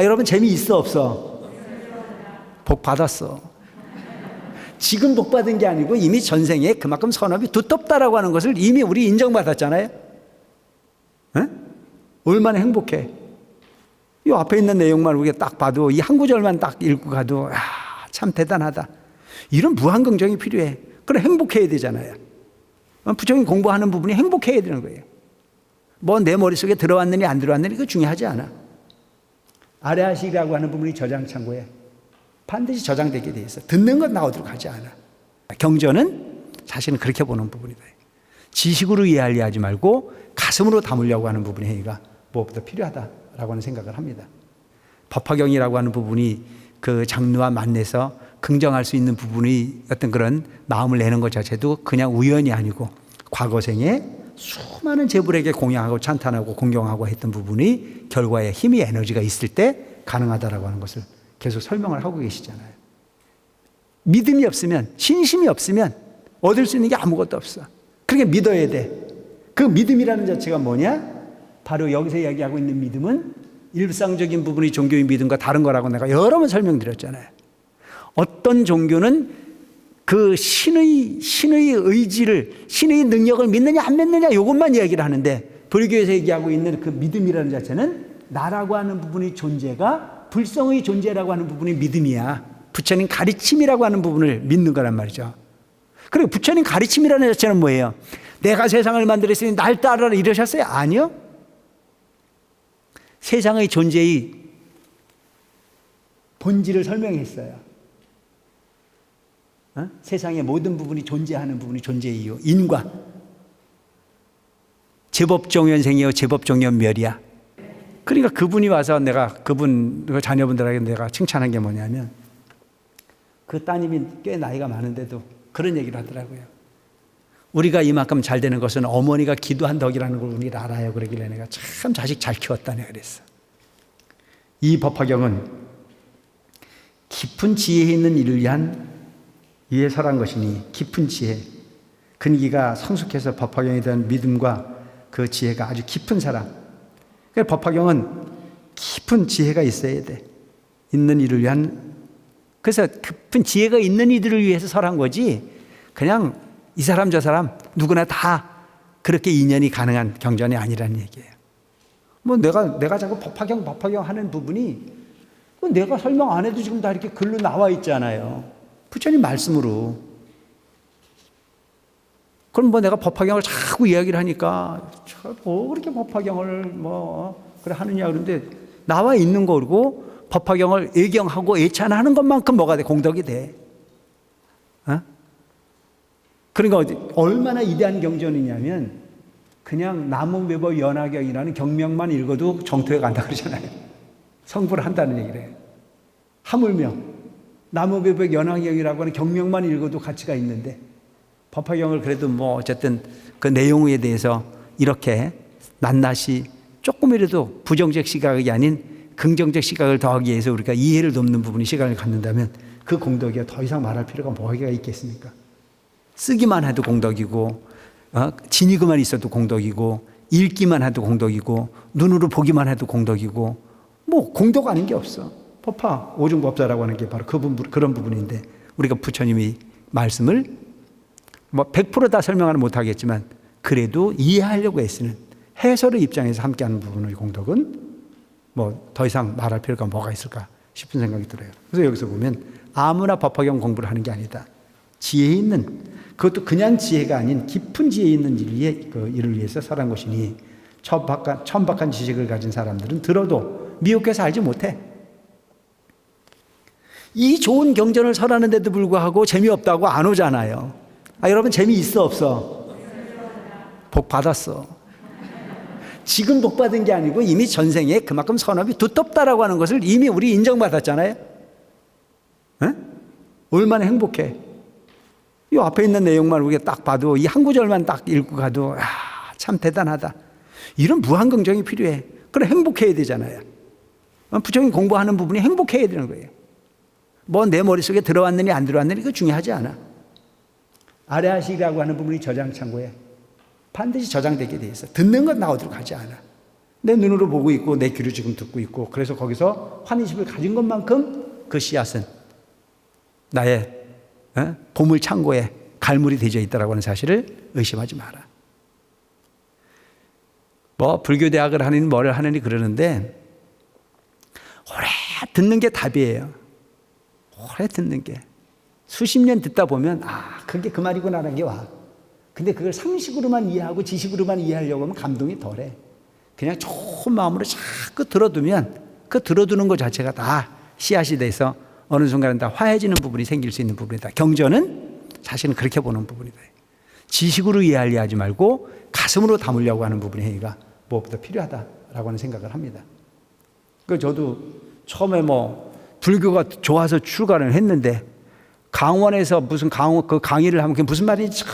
여러분 재미있어 없어? 복 받았어. 지금 복 받은 게 아니고 이미 전생에 그만큼 선업이 두텁다라고 하는 것을 이미 우리 인정받았잖아요. 에? 얼마나 행복해. 이 앞에 있는 내용만 우리가 딱 봐도 이 한 구절만 딱 읽고 가도 참 대단하다. 이런 무한 긍정이 필요해. 그래 행복해야 되잖아요. 부정이 공부하는 부분이 행복해야 되는 거예요. 뭐 내 머릿속에 들어왔느니 안 들어왔느니 그거 중요하지 않아. 아래하시라고 하는 부분이 저장 창고에 반드시 저장되게 돼 있어. 듣는 건 나오도록 하지 않아. 경전은 자신은 그렇게 보는 부분이다. 지식으로 이해하려 하지 말고 가슴으로 담으려고 하는 부분의 행위가 무엇보다 필요하다라고 하는 생각을 합니다. 법화경이라고 하는 부분이 그 장르와 만내서 긍정할 수 있는 부분이 어떤 그런 마음을 내는 것 자체도 그냥 우연이 아니고 과거생에 수많은 제불에게 공양하고 찬탄하고 공경하고 했던 부분이 결과에 힘이 에너지가 있을 때 가능하다라고 하는 것을 계속 설명을 하고 계시잖아요. 믿음이 없으면, 신심이 없으면 얻을 수 있는 게 아무것도 없어. 그러니까 믿어야 돼. 그 믿음이라는 자체가 뭐냐? 바로 여기서 이야기하고 있는 믿음은 일상적인 부분이 종교의 믿음과 다른 거라고 내가 여러 번 설명드렸잖아요. 어떤 종교는 그 신의 의지를, 신의 능력을 믿느냐 안 믿느냐 이것만 이야기를 하는데, 불교에서 얘기하고 있는 그 믿음이라는 자체는 나라고 하는 부분의 존재가 불성의 존재라고 하는 부분이 믿음이야. 부처님 가르침이라고 하는 부분을 믿는 거란 말이죠. 그리고 부처님 가르침이라는 자체는 뭐예요? 내가 세상을 만들었으니 날 따르라 이러셨어요? 아니요. 세상의 존재의 본질을 설명했어요. 세상의 모든 부분이 존재하는 부분이 존재의 이유, 인과. 제법종연생이요 제법종연멸이야. 그러니까 그분이 와서 내가 그분 자녀분들에게 내가 칭찬한 게 뭐냐면, 그 따님이 꽤 나이가 많은데도 그런 얘기를 하더라고요. 우리가 이만큼 잘 되는 것은 어머니가 기도한 덕이라는 걸 우리가 알아요. 그러길래 내가 참 자식 잘 키웠다네 그랬어. 이 법화경은 깊은 지혜에 있는 이를 위한 위에 설한 것이니, 깊은 지혜, 근기가 성숙해서 법화경에 대한 믿음과 그 지혜가 아주 깊은 사람. 그러니까 법화경은 깊은 지혜가 있어야 돼. 있는 이를 위한. 그래서 깊은 지혜가 있는 이들을 위해서 설한 거지, 그냥 이 사람 저 사람 누구나 다 그렇게 인연이 가능한 경전이 아니라는 얘기예요. 뭐 내가 자꾸 법화경 하는 부분이 내가 설명 안 해도 지금 다 이렇게 글로 나와 있잖아요. 부처님 말씀으로. 그럼 뭐 내가 법화경을 자꾸 이야기를 하니까 뭐 그렇게 법화경을 그래 하느냐 그런데 나와 있는 거고 법화경을 애경하고 애찬하는 것만큼 뭐가 돼? 공덕이 돼. 그러니까 얼마나 이대한 경전이냐면 그냥 나무배법 연화경이라는 경명만 읽어도 정토에 간다 그러잖아요. 성불을 한다는 얘기를 해요. 하물며 나무배법 연화경이라고 하는 경명만 읽어도 가치가 있는데, 법화경을 그래도 뭐 어쨌든 그 내용에 대해서 이렇게 낱낱이 조금이라도 부정적 시각이 아닌 긍정적 시각을 더하기 위해서 우리가 이해를 돕는 부분이 시간을 갖는다면 그 공덕이 더 이상 말할 필요가 뭐가 있겠습니까? 쓰기만 해도 공덕이고, 지니고만 있어도 공덕이고, 읽기만 해도 공덕이고, 눈으로 보기만 해도 공덕이고, 뭐 공덕 아닌 게 없어. 법화 오중법사라고 하는 게 바로 그런 부분인데, 우리가 부처님이 말씀을 뭐 100% 다 설명은 못하겠지만 그래도 이해하려고 애쓰는 해설의 입장에서 함께하는 부분의 공덕은 뭐 더 이상 말할 필요가 뭐가 있을까 싶은 생각이 들어요. 그래서 여기서 보면 아무나 법화경 공부를 하는 게 아니다. 지혜 있는, 그것도 그냥 지혜가 아닌 깊은 지혜 있는 일을 위해서 살아온 것이니 천박한 지식을 가진 사람들은 들어도 미혹해서 알지 못해. 이 좋은 경전을 설하는데도 불구하고 재미없다고 안 오잖아요. 여러분 재미있어 없어? 복 받았어. 지금 복 받은 게 아니고 이미 전생에 그만큼 선업이 두텁다라고 하는 것을 이미 우리 인정받았잖아요. 얼마나 행복해. 이 앞에 있는 내용만 우리가 딱 봐도 이 한 구절만 딱 읽고 가도 참 대단하다. 이런 무한 긍정이 필요해. 그래 행복해야 되잖아요. 부정이 공부하는 부분이 행복해야 되는 거예요. 뭐 내 머릿속에 들어왔느니 안 들어왔느니 그거 중요하지 않아. 아래하시라고 하는 부분이 저장 창고에 반드시 저장되게 돼 있어. 듣는 건 나오도록 하지 않아. 내 눈으로 보고 있고 내 귀로 지금 듣고 있고, 그래서 거기서 환희심을 가진 것만큼 그 씨앗은 나의 보물 창고에 갈물이 되어 있다라고 하는 사실을 의심하지 마라. 뭐 불교 대학을 하느니 뭐를 하느니 그러는데 오래 듣는 게 답이에요. 오래 듣는 게. 수십 년 듣다 보면 그게 그 말이구나라는 게 와. 근데 그걸 상식으로만 이해하고 지식으로만 이해하려고 하면 감동이 덜해. 그냥 좋은 마음으로 자꾸 들어두면 그 들어두는 것 자체가 다 씨앗이 돼서 어느 순간은 다 화해지는 부분이 생길 수 있는 부분이다. 경전은 사실은 그렇게 보는 부분이다. 지식으로 이해하려 하지 말고 가슴으로 담으려고 하는 부분이 회의가 무엇보다 필요하다라고 하는 생각을 합니다. 그 저도 처음에 불교가 좋아서 출가를 했는데 강원에서 무슨 그 강의를 하면 그게 무슨 말인지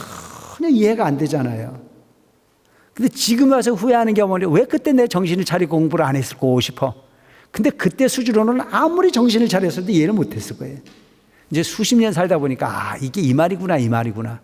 전혀 이해가 안 되잖아요. 근데 지금 와서 후회하는 게 뭐냐, 왜 그때 내 정신을 차리고 공부를 안 했을까 싶어. 근데 그때 수준으로는 아무리 정신을 차렸어도 이해를 못했을 거예요. 이제 수십 년 살다 보니까 이게 이 말이구나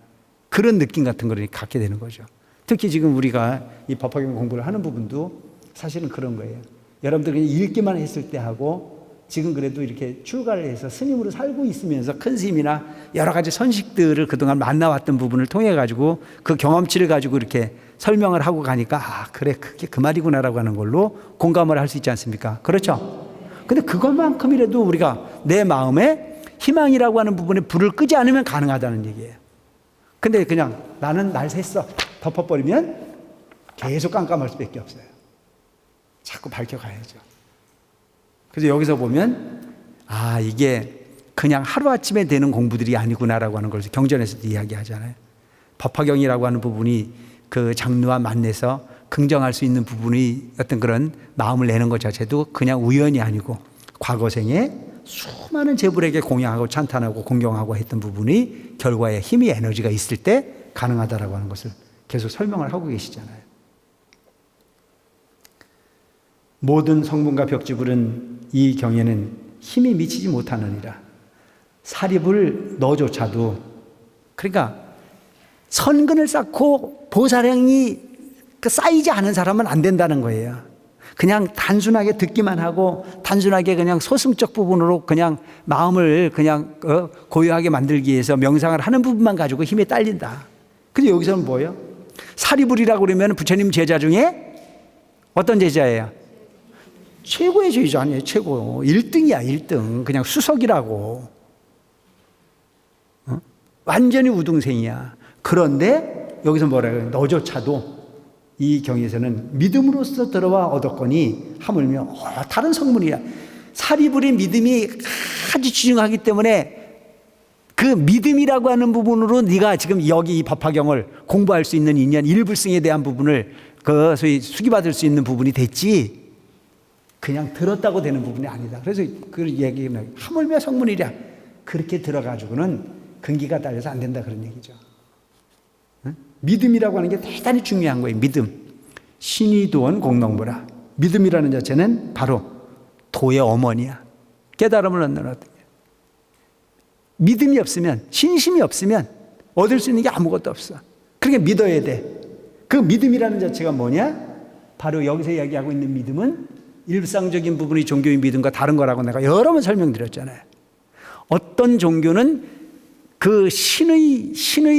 그런 느낌 같은 걸 갖게 되는 거죠. 특히 지금 우리가 이 법화경 공부를 하는 부분도 사실은 그런 거예요. 여러분들이 읽기만 했을 때 하고 지금 그래도 이렇게 출가를 해서 스님으로 살고 있으면서 큰 스님이나 여러 가지 선식들을 그동안 만나왔던 부분을 통해 가지고 그 경험치를 가지고 이렇게 설명을 하고 가니까 그래 그게 그 말이구나라고 하는 걸로 공감을 할 수 있지 않습니까? 그렇죠? 근데 그것만큼이라도 우리가 내 마음에 희망이라고 하는 부분에 불을 끄지 않으면 가능하다는 얘기예요. 근데 그냥 나는 날 샜어 덮어버리면 계속 깜깜할 수밖에 없어요. 자꾸 밝혀가야죠. 그래서 여기서 보면 이게 그냥 하루아침에 되는 공부들이 아니구나라고 하는 걸 경전에서도 이야기하잖아요. 법화경이라고 하는 부분이 그 장르와 만나서 긍정할 수 있는 부분이 어떤 그런 마음을 내는 것 자체도 그냥 우연이 아니고 과거생에 수많은 제불에게 공양하고 찬탄하고 공경하고 했던 부분이 결과에 힘이 에너지가 있을 때 가능하다라고 하는 것을 계속 설명을 하고 계시잖아요. 모든 성문과 벽지불은 이 경에는 힘이 미치지 못하느니라. 사립을 너조차도, 그러니까 선근을 쌓고 보살행이 쌓이지 않은 사람은 안 된다는 거예요. 그냥 단순하게 듣기만 하고 단순하게 그냥 소승적 부분으로 그냥 마음을 그냥 고요하게 만들기 위해서 명상을 하는 부분만 가지고 힘이 딸린다. 근데 여기서는 뭐예요? 사리불이라고 그러면 부처님 제자 중에 어떤 제자예요? 최고의 제자 아니에요. 최고 1등이야 1등. 그냥 수석이라고. 완전히 우등생이야. 그런데 여기서 뭐라 그래요? 너조차도 이 경에서는 믿음으로써 들어와 얻었거니 하물며 다른 성문이야. 사리불의 믿음이 아주 중요하기 때문에 그 믿음이라고 하는 부분으로 네가 지금 여기 이 법화경을 공부할 수 있는 인연 일불승에 대한 부분을 소위 수기받을 수 있는 부분이 됐지 그냥 들었다고 되는 부분이 아니다. 그래서 그 얘기는 하물며 성문이랴. 그렇게 들어가지고는 근기가 딸려서 안 된다 그런 얘기죠. 믿음이라고 하는 게 대단히 중요한 거예요. 믿음. 신이 도원 공덕무라. 믿음이라는 자체는 바로 도의 어머니야. 깨달음을 얻는 어떤 믿음이 없으면, 신심이 없으면 얻을 수 있는 게 아무것도 없어. 그러니까 믿어야 돼. 그 믿음이라는 자체가 뭐냐? 바로 여기서 이야기하고 있는 믿음은 일상적인 부분이 종교의 믿음과 다른 거라고 내가 여러 번 설명드렸잖아요. 어떤 종교는 그 신의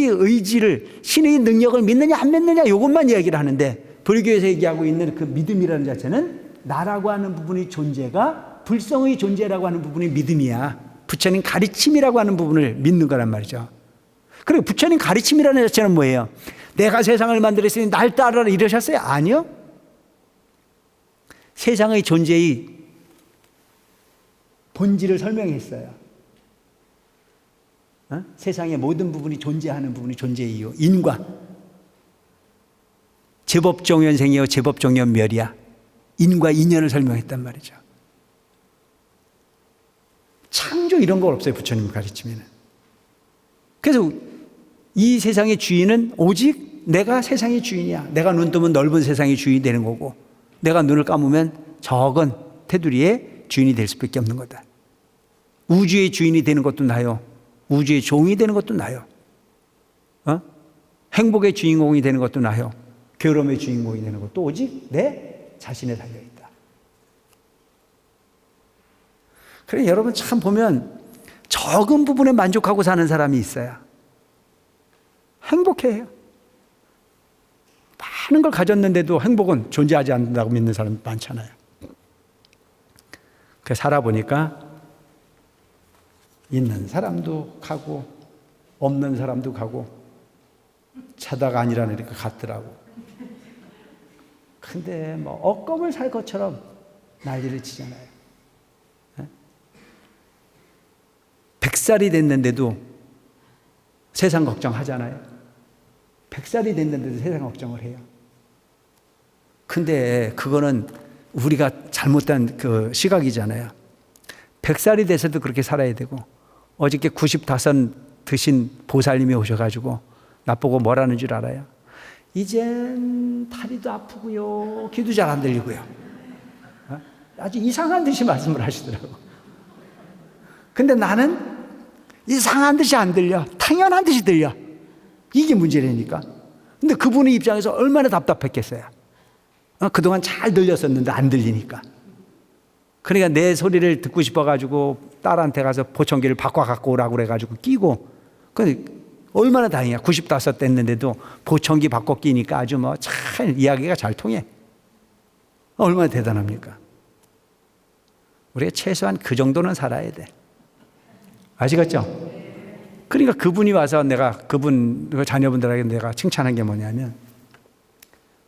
의지를, 신의 능력을 믿느냐 안 믿느냐 이것만 이야기를 하는데 불교에서 얘기하고 있는 그 믿음이라는 자체는 나라고 하는 부분의 존재가 불성의 존재라고 하는 부분이 믿음이야. 부처님 가르침이라고 하는 부분을 믿는 거란 말이죠. 그리고 부처님 가르침이라는 자체는 뭐예요? 내가 세상을 만들었으니 날 따르라 이러셨어요? 아니요. 세상의 존재의 본질을 설명했어요. 세상의 모든 부분이 존재하는 부분이 존재의 이유. 인과. 제법종연생이요 제법종연멸이야. 인과 인연을 설명했단 말이죠. 창조 이런 거 없어요. 부처님 가르치면은. 그래서 이 세상의 주인은 오직 내가 세상의 주인이야. 내가 눈 뜨면 넓은 세상의 주인이 되는 거고 내가 눈을 감으면 적은 테두리의 주인이 될 수밖에 없는 거다. 우주의 주인이 되는 것도 나요. 우주의 종이 되는 것도 나요. 행복의 주인공이 되는 것도 나요. 괴로움의 주인공이 되는 것도 오직 내 자신에 달려있다. 그래, 여러분 참 보면 적은 부분에 만족하고 사는 사람이 있어요. 행복해요. 많은 걸 가졌는데도 행복은 존재하지 않는다고 믿는 사람이 많잖아요. 그래서 살아보니까 있는 사람도 가고 없는 사람도 가고 차다가 아니라니까 갔더라고. 근데 뭐 억겁을 살 것처럼 난리를 치잖아요. 100살이 됐는데도 세상 걱정하잖아요. 100살이 됐는데도 세상 걱정을 해요. 근데 그거는 우리가 잘못된 그 시각이잖아요. 100살이 돼서도 그렇게 살아야 되고, 어저께 95 드신 보살님이 오셔가지고 나보고 뭐라는 줄 알아요? 이젠 다리도 아프고요, 귀도 잘 안 들리고요. 아주 이상한 듯이 말씀을 하시더라고. 근데 나는 이상한 듯이 안 들려, 당연한 듯이 들려. 이게 문제라니까. 근데 그분의 입장에서 얼마나 답답했겠어요. 그동안 잘 들렸었는데 안 들리니까. 그러니까 내 소리를 듣고 싶어가지고 딸한테 가서 보청기를 바꿔 갖고 오라고 그래가지고 끼고, 얼마나 다행이야. 95 됐는데도 보청기 바꿔 끼니까 아주 뭐 참 이야기가 잘 통해. 얼마나 대단합니까? 우리가 최소한 그 정도는 살아야 돼. 아시겠죠? 그러니까 그분이 와서 내가 그분 자녀분들에게 내가 칭찬한 게 뭐냐면,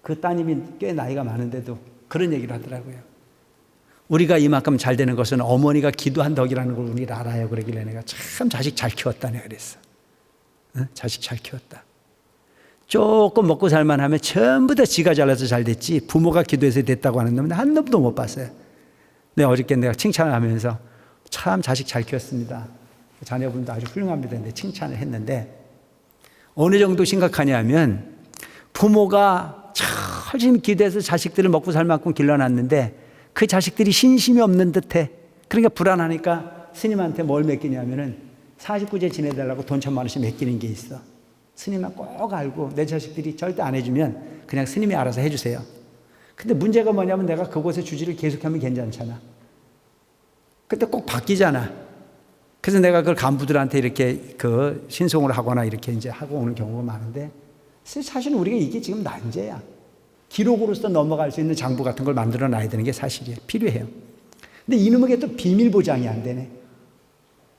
그 따님이 꽤 나이가 많은데도 그런 얘기를 하더라고요. 우리가 이만큼 잘 되는 것은 어머니가 기도한 덕이라는 걸 우리가 알아요. 그러길래 내가 참 자식 잘 키웠다 내가 그랬어. 응? 자식 잘 키웠다. 조금 먹고 살만하면 전부 다 지가 잘나서 잘 됐지, 부모가 기도해서 됐다고 하는 놈은 한 놈도 못 봤어요. 내가 어저께 내가 칭찬을 하면서 참 자식 잘 키웠습니다, 자녀분도 아주 훌륭합니다 근데 칭찬을 했는데, 어느 정도 심각하냐면 부모가 열심히 기도해서 자식들을 먹고 살 만큼 길러놨는데 그 자식들이 신심이 없는 듯해. 그러니까 불안하니까 스님한테 뭘 맡기냐면은 49제 지내달라고 돈 1,000,000원씩 맡기는 게 있어. 스님은 꼭 알고 내 자식들이 절대 안 해주면 그냥 스님이 알아서 해주세요. 근데 문제가 뭐냐면 내가 그곳에 주지를 계속하면 괜찮잖아. 그때 꼭 바뀌잖아. 그래서 내가 그걸 간부들한테 이렇게 그 신송을 하거나 이렇게 이제 하고 오는 경우가 많은데, 사실은 우리가 이게 지금 난제야. 기록으로서 넘어갈 수 있는 장부 같은 걸 만들어 놔야 되는 게 사실이에요. 필요해요. 근데 이놈에게 또 비밀 보장이 안 되네.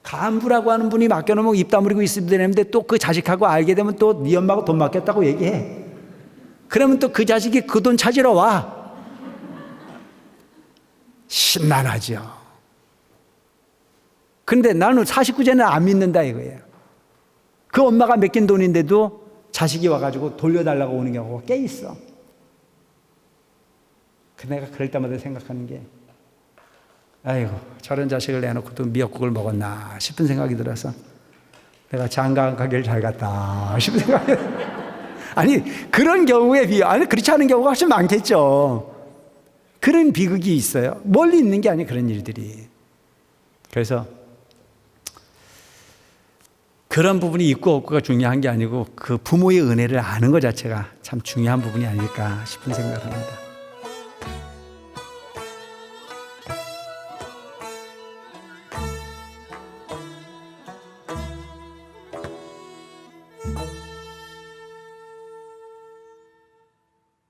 간부라고 하는 분이 맡겨놓으면 입 다물고 있으면 되는데 또 그 자식하고 알게 되면 또 네 엄마가 돈 맡겼다고 얘기해. 그러면 또 그 자식이 그 돈 찾으러 와. 심란하죠. 근데 나는 49제는 안 믿는다 이거예요. 그 엄마가 맡긴 돈인데도 자식이 와가지고 돌려달라고 오는 경우가 꽤 있어. 내가 그럴 때마다 생각하는 게, 아이고 저런 자식을 내놓고도 미역국을 먹었나 싶은 생각이 들어서 내가 장가 가기를 잘 갔다 싶은 생각이 아니 그런 경우에 아니 그렇지 않은 경우가 훨씬 많겠죠. 그런 비극이 있어요. 멀리 있는 게 아니에요, 그런 일들이. 그래서 그런 부분이 있고 없고가 중요한 게 아니고 그 부모의 은혜를 아는 것 자체가 참 중요한 부분이 아닐까 싶은 생각을 합니다.